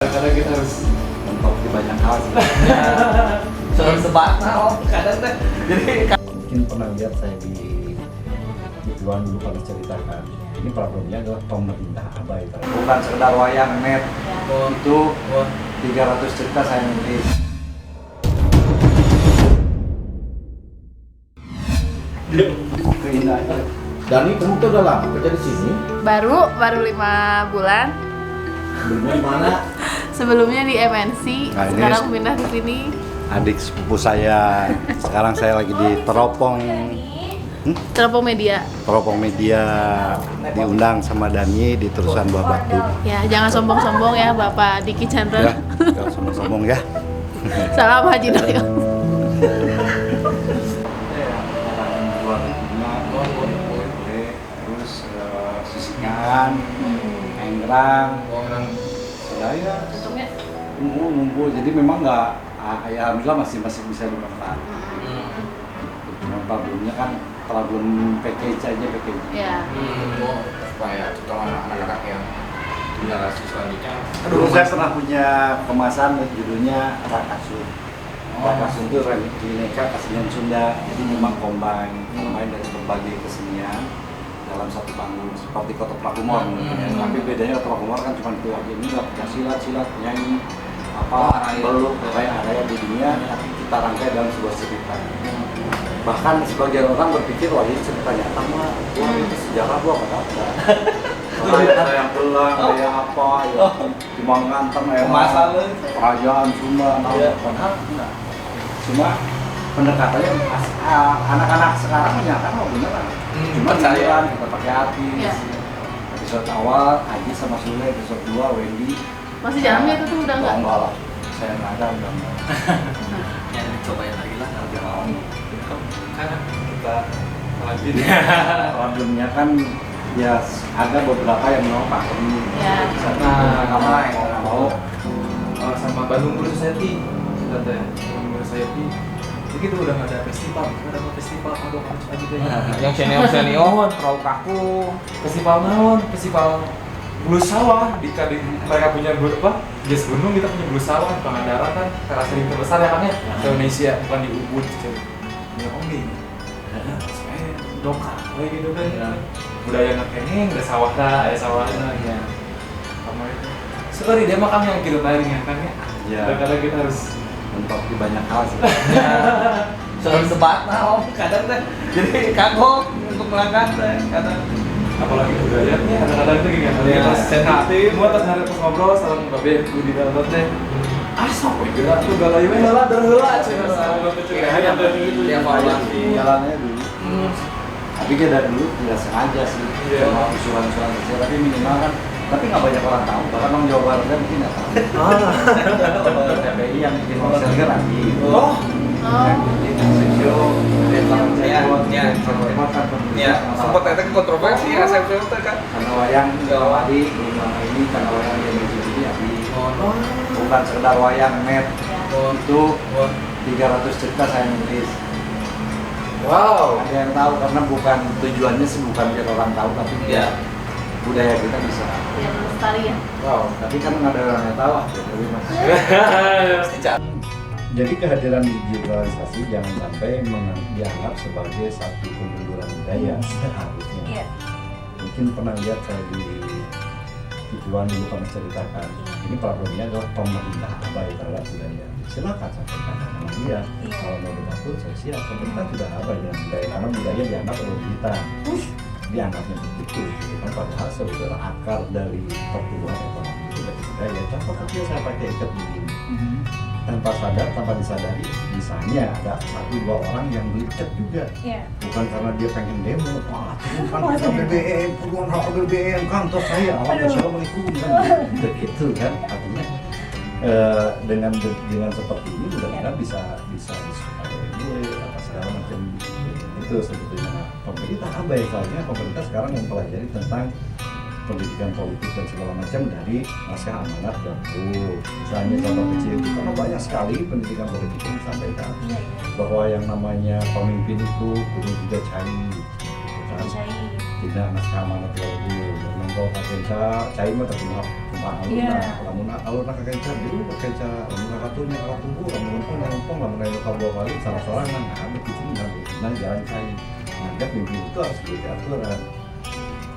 kadang-kadang kita harus mentok di banyak hal sih. selalu sebat kadang teh. Jadi Mungkin pernah lihat saya di Tuan dulu pernah ceritakan. Ini problemnya adalah pemerintah abai. Bukan sekedar wayang net. Itu 300 cerita saya nulis. Keindahan. Dani, kamu tuh udah lama kerja di sini? Baru 5 bulan. Sebelumnya di mana? Sebelumnya di MNC, Nah, ini sekarang pindah ke sini. Adik sepupu saya. Sekarang saya lagi di Teropong Teropong Media. Media, diundang sama Dani di Terusan Buah Batu. Ya, jangan sombong-sombong ya Bapak Diki Ya, Chandra. jangan sombong-sombong ya. Salam Haji Doyo. Terus sisikan, enggrang, saya ngumpul. Jadi memang nggak, ya alhamdulillah masih bisa dimakan. Cuma problemnya kan problem package aja package. Ya. supaya kalau anak-anak yang generasi selanjutnya. Dulu saya pernah punya kemasan judulnya Rakasun. Rakasun itu bineka kesenian Sunda. Jadi memang combine dari berbagai kesenian dalam satu panggung seperti Koto Prakumor. Tapi bedanya Koto Prakumor kan cuma itu aja. Ini nggak silat, nyanyi, beluk, kayak area di dunia kita rangkai dalam sebuah cerita. Bahkan sebagian orang berpikir wah ini cerita nyata mah, wah itu sejarah gua nggak ada. Ada yang gelang, ada yang apa, ya cuma ngantem ya kerajaan Sunda, padahal enggak. Cuma pendekatannya anak-anak sekarang menyatakan oh beneran. Cuma cairan kita pakai hati. Episode awal Haji sama Sule, episode 2 Wendy. Masih jalannya itu tuh udah enggak? Enggak lah, saya nggak ada udah enggak. Ya dicobain lagi lah kalau dia mau. Karena kita lanjut. Problemnya kan ya ada beberapa yang mau pakai ini. Ya. Nggak mau. Sama Bandung Blues Society katanya. Bandung Blues Society begitu udah nggak ada festival aduh aja deh. Yang senior terlalu kaku. Festival naon? Festival blues sawah di mereka punya jazz gunung, kita punya blues sawah Pangandaran kan teras ring terbesar ya kan ya Indonesia, bukan di Ubud ya om nih saya dokar gitu kan budaya ngekengeng ada sawah dah ada sawahnya ya sama itu sorry dia makan yang kita tadi kan ya kadang kita harus mentok di banyak hal sih. selalu sebat kadang teh jadi kagok untuk melangkah teh kadang apalagi budayanya kadang-kadang itu gini ada yang sensitif buat hari pas ngobrol sama babe di dalam teh asap gerak tuh galai we heula heula cenah sama kira-kira itu evaluasi Jalannya dulu. Tapi dia dari dulu tidak sengaja sih. Cuma usulan-usulan kecil tapi minimal kan. Tapi nggak banyak orang tahu. Bahkan orang Jawa Barat mungkin nggak tahu. TPI yang bikin konser kan Andi. Yang bikin Sensio, sempat ada kontroversi SMC kan karena wayang Wadi belum lama ini karena wayang yang menjadi Abi. Bukan sekedar wayang net. Itu 300 cerita saya nulis. wow Ada yang tahu karena bukan tujuannya sih bukan biar orang tahu tapi biar budaya kita bisa. Ya, melestari ya. wow Tapi kan nggak ada orang yang tahu jadi mas. Jadi kehadiran digitalisasi jangan sampai dianggap sebagai satu kemunduran budaya seharusnya. Iya. Mungkin pernah lihat saya di Tujuan dulu pernah ceritakan. Ini problemnya adalah pemerintah abai terhadap budaya. Silakan sampaikan sama dia. Kalau mau dibantu saya siap. Pemerintah sudah abai dengan budaya karena budaya dianggap otoritas. Dianggapnya begitu. Kan padahal sebetulnya akar dari pertumbuhan ekonomi itu dari budaya. Contoh kecil saya pakai ikat begini. Tanpa sadar, tanpa disadari, misalnya ada 1-2 orang yang beli cat juga, bukan karena dia pengen demo, wah turunkan harga BBM, turunkan harga BBM, kantor saya, assalamualaikum kan, begitu kan, artinya dengan seperti ini mudah-mudahan bisa disukai apa segala macam itu sebetulnya pemerintah abai soalnya pemerintah sekarang mempelajari tentang pendidikan politik dan segala macam dari naskah amanat dan misalnya contoh kecil itu karena banyak sekali pendidikan politik yang disampaikan bahwa yang namanya pemimpin itu kudu juga cair tidak naskah amanat lalu dan kalau kata cair mah terkenal Iya. Lamun alurna kakencar dulu kakencar lamun kakatunya kakatunggu lamun ngempong lamun aya ka bawa balik salah sorangan nah ada kucing dan jalan cai. Nah, mimpi itu harus diatur.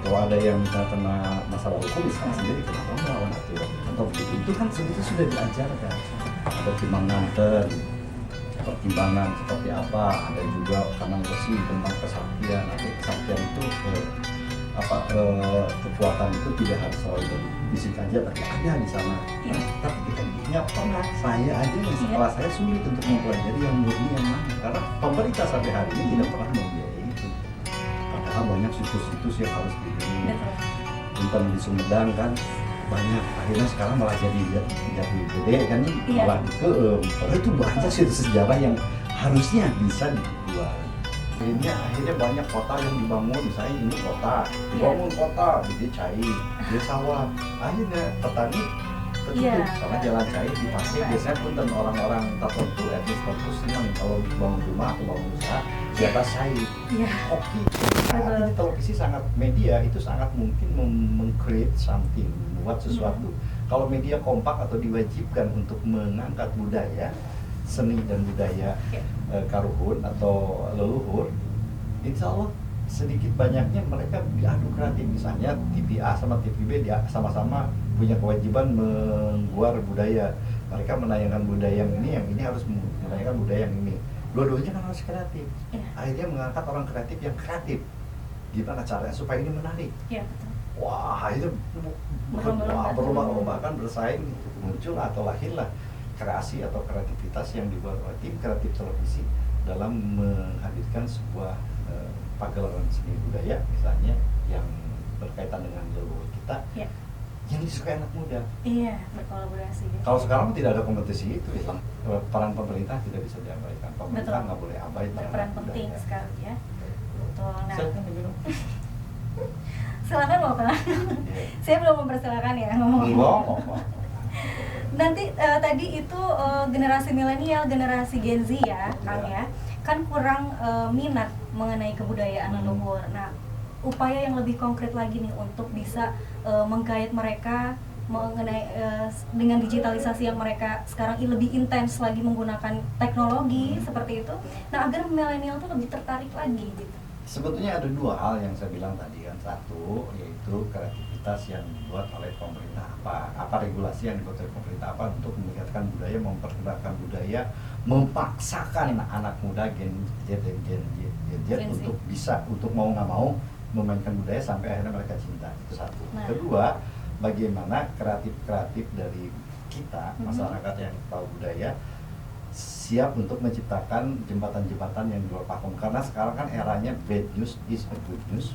Kalau ada yang misalnya kena masalah hukum, misalnya sendiri kenapa melawan aturan atau begitu itu kan sebetulnya sudah diajarkan. Ada pertimbangan seperti apa, ada juga kanan besi tentang kesaktian. Nanti kesaktian itu kekuatan itu tidak harus selalu dari fisik aja, tapi ada di sana. Tapi kita ingat pernah saya aja yang sekolah saya sulit untuk mempelajari yang murni yang mana, karena pemerintah sampai hari ini tidak pernah membiayai itu. Padahal banyak situs-situs yang harus dibeli. Tentang di Sumedang kan banyak, akhirnya sekarang malah jadi gede kan, malah padahal itu banyak situs sejarah yang harusnya bisa dijual. Akhirnya banyak kota yang dibangun, misalnya ini kota, dibangun kota, jadi cair, dia sawah. Akhirnya petani tertutup karena jalan cair dipakai. Biasanya pun dan orang-orang tertentu, etnis tertentu senang kalau bangun rumah atau bangun usaha di atas cair. Oke, artinya televisi sangat, media itu sangat mungkin meng-create something, membuat sesuatu. Kalau media kompak atau diwajibkan untuk mengangkat budaya, seni dan budaya karuhun atau leluhur, insya Allah sedikit banyaknya mereka diadu kreatif. Misalnya TV A sama TV B dia sama-sama punya kewajiban mengguar budaya, mereka menayangkan budaya yang ini harus menayangkan budaya yang ini. Dua-duanya kan harus kreatif. Akhirnya mengangkat orang kreatif yang kreatif. Gimana caranya supaya ini menarik? Wah, itu berlomba-lomba kan bersaing, muncul atau lahirlah kreasi atau kreativitas yang dibuat oleh tim kreatif televisi dalam menghadirkan sebuah pagelaran seni budaya misalnya yang berkaitan dengan leluhur kita yang disukai anak muda. Berkolaborasi. Kalau sekarang tidak ada kompetisi itu, peran pemerintah tidak bisa diabaikan. Pemerintah nggak boleh abai berperan penting sekali ya. Betul. Nah, silakan diminum. silakan Bapak. Saya belum mempersilakan ya ngomong. Nanti tadi itu generasi milenial, generasi Gen Z ya, Kang ya, kan kurang minat mengenai kebudayaan leluhur. Nah, upaya yang lebih konkret lagi nih untuk bisa menggait mereka mengenai dengan digitalisasi yang mereka sekarang lebih intens lagi menggunakan teknologi seperti itu. Nah, agar milenial tuh lebih tertarik lagi gitu. Sebetulnya ada dua hal yang saya bilang tadi kan. Satu, yaitu kreativitas yang dibuat oleh pemerintah, apa regulasi yang dibuat oleh pemerintah apa untuk meningkatkan budaya, memperkenalkan budaya, memaksakan anak muda Gen Z dan Gen Z untuk bisa, untuk mau nggak mau memainkan budaya sampai akhirnya mereka cinta. Itu satu. Kedua, bagaimana kreatif dari kita, masyarakat yang tahu budaya, siap untuk menciptakan jembatan-jembatan yang di luar pakem. Karena sekarang kan eranya bad news is a good news